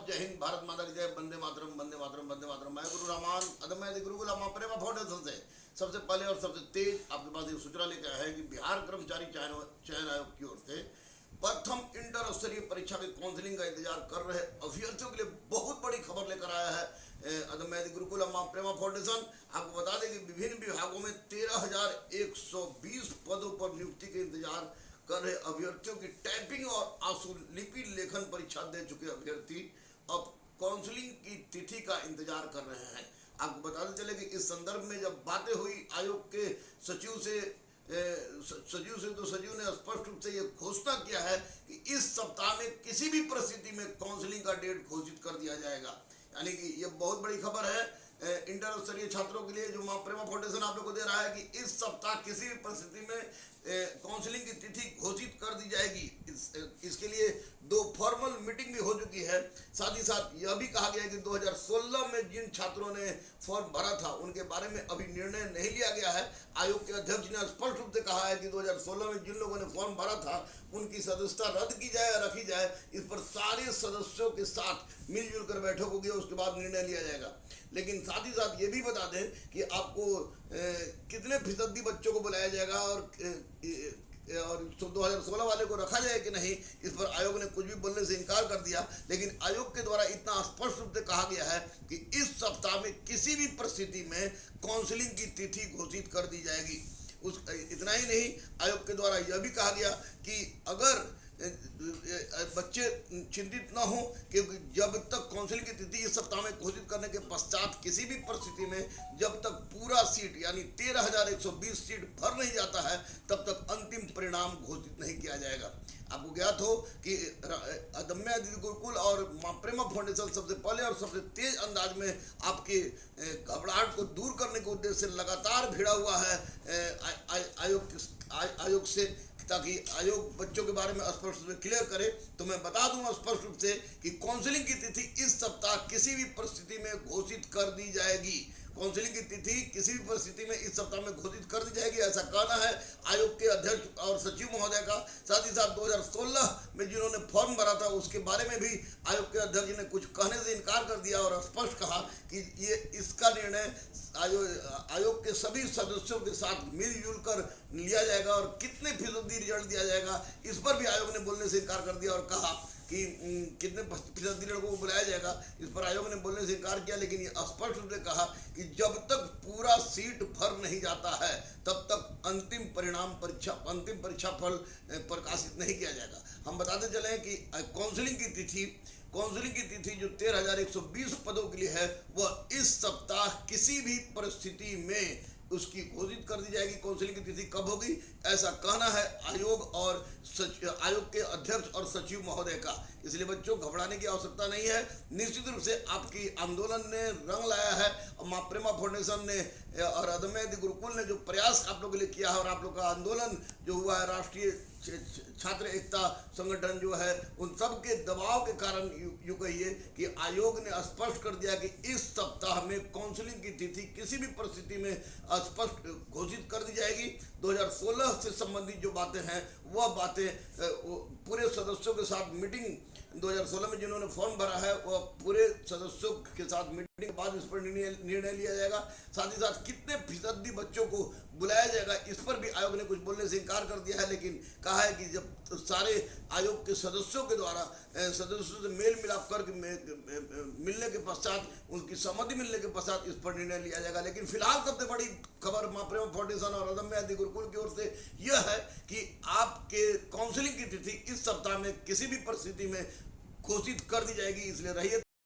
जय हिंद, भारत माता की जय, वंदे मातरम, वंदे मातरम, वंदे मातरम। मैं गुरु रहमान अदम्य गुरुकुल प्रेमा फाउंडेशन से सबसे पहले और सबसे तेज आपके पास एक सूचना लेकर आया है कि बिहार कर्मचारी चयन आयोग की ओर से प्रथम इंटर स्तरीय परीक्षा की काउंसलिंग का इंतजार कर रहे अभ्यर्थियों के लिए बहुत बड़ी खबर लेकर आया है अदम्य गुरुकुल प्रेमा फाउंडेशन। आपको बता दें कि विभिन्न विभागों में 13,120 पदों पर नियुक्ति के इंतजार कर रहे अभ्यर्थियों की टाइपिंग और आशुलिपि लेखन परीक्षा दे चुके अभ्यर्थी अब काउंसलिंग की तिथि का इंतजार कर रहे हैं। आपको बताते चले कि इस संदर्भ में जब बातें हुई आयोग के सचिव से तो सचिव ने स्पष्ट रूप से ये घोषणा किया है कि इस सप्ताह में किसी भी परिस्थिति में काउंसलिंग का डेट घोषित कर दिया जाएगा। यानी कि ये बहुत बड़ी खबर है इंटर स्तरीय छात्रों के लिए जो प्रेमा फाउंडेशन आप लोग को दे रहा है कि इस सप्ताह किसी भी परिस्थिति में काउंसलिंग की तिथि घोषित कर दी जाएगी। इसके लिए 2 फॉर्मल मीटिंग भी हो चुकी है। साथ ही साथ यह भी कहा गया है कि 2016 में जिन छात्रों ने फॉर्म भरा था उनके बारे में अभी निर्णय नहीं लिया गया है। आयोग के अध्यक्ष ने स्पष्ट रूप से कहा है कि 2016 में जिन लोगों ने फॉर्म भरा था उनकी सदस्यता रद्द की जाए या रखी जाए, इस पर सारे सदस्यों के साथ मिलजुल कर बैठक होगी और उसके बाद निर्णय लिया जाएगा। लेकिन साथ ही साथ ये भी बता दें कि आपको कितने फीसदी बच्चों को बुलाया जाएगा और 2016 वाले को रखा जाए कि नहीं, इस पर आयोग ने कुछ भी बोलने से इनकार कर दिया। लेकिन आयोग के द्वारा इतना स्पष्ट रूप से कहा गया है कि इस सप्ताह में किसी भी परिस्थिति में काउंसलिंग की तिथि घोषित कर दी जाएगी। इतना ही नहीं, आयोग के द्वारा यह भी कहा गया कि अगर बच्चे चिंतित न हो क्योंकि जब तक काउंसलिंग की तिथि इस सप्ताह में घोषित करने के पश्चात किसी भी परिस्थिति में जब तक पूरा सीट यानी 13,120 सीट भर नहीं जाता है तब तक अंतिम परिणाम घोषित नहीं किया जाएगा। आपको ज्ञात हो कि अदम्य गुरुकुल और प्रेमा फाउंडेशन सबसे पहले और सबसे तेज अंदाज में आपके घबराहट को दूर करने के उद्देश्य से लगातार भिड़ा हुआ है आयोग से, ताकि आयोग बच्चों के बारे में स्पष्ट रूप से क्लियर करे। तो मैं बता दूंगा स्पष्ट रूप से कि काउंसलिंग की तिथि इस सप्ताह किसी भी परिस्थिति में घोषित कर दी जाएगी। काउंसलिंग की तिथि किसी भी परिस्थिति में इस सप्ताह में घोषित कर दी जाएगी, ऐसा कहना है आयोग के अध्यक्ष और सचिव महोदय का। साथ ही साथ 2016 में जिन्होंने फॉर्म भरा था उसके बारे में भी आयोग के अध्यक्ष ने कुछ कहने से इनकार कर दिया और स्पष्ट कहा कि ये इसका निर्णय आयोग के सभी सदस्यों के साथ मिलजुल कर लिया जाएगा और कितने फीसदी रिजल्ट दिया जाएगा इस पर भी आयोग ने बोलने से इनकार कर दिया और कहा कि कितने फीसदी लड़कों को बुलाया जाएगा, इस पर आयोग ने बोलने से इनकार किया। लेकिन ये स्पष्ट रूप से कहा कि जब तक पूरा सीट भर नहीं जाता है तब तक अंतिम परीक्षा फल प्रकाशित नहीं किया जाएगा। हम बताते चले कि काउंसलिंग की तिथि जो 13,120 पदों के लिए है वह इस सप्ताह किसी भी परिस्थिति में उसकी घोषित कर दी जाएगी। काउंसलिंग की तिथि कब होगी ऐसा कहना है आयोग के अध्यक्ष और सचिव महोदय का। इसलिए बच्चों घबराने की आवश्यकता नहीं है। निश्चित रूप से आपकी आंदोलन ने रंग लाया है और प्रेमा फाउंडेशन ने और अदम्य गुरुकुल ने जो प्रयास आप लोगों के लिए किया है और आप लोग का आंदोलन जो हुआ है राष्ट्रीय छात्र एकता संगठन जो है उन सब के दबाव के कारण यूँ कहिए कि आयोग ने स्पष्ट कर दिया कि इस सप्ताह में काउंसलिंग की तिथि किसी भी परिस्थिति में स्पष्ट घोषित कर दी जाएगी। 2016 से संबंधित जो बातें हैं वह बातें पूरे सदस्यों के साथ मीटिंग 2016 में जिन्होंने फॉर्म भरा है वह पूरे सदस्यों के साथ मीटिंग के बाद इस पर निर्णय लिया जाएगा। साथ ही साथ कितने फीसदी बच्चों को बुलाया जाएगा इस पर भी आयोग ने कुछ बोलने से इनकार कर दिया है। लेकिन कहा है कि जब सारे आयोग के सदस्यों के द्वारा सदस्यों से मेल मिलाप करके मिलने के पश्चात उनकी सहमति मिलने के पश्चात इस पर निर्णय लिया जाएगा। लेकिन फिलहाल सबसे बड़ी खबर प्रेमा फाउंडेशन और अदम्य गुरुकुल की ओर से यह है कि आपके काउंसलिंग की तिथि इस सप्ताह में किसी भी परिस्थिति में घोषित कर दी जाएगी। इसलिए रहिए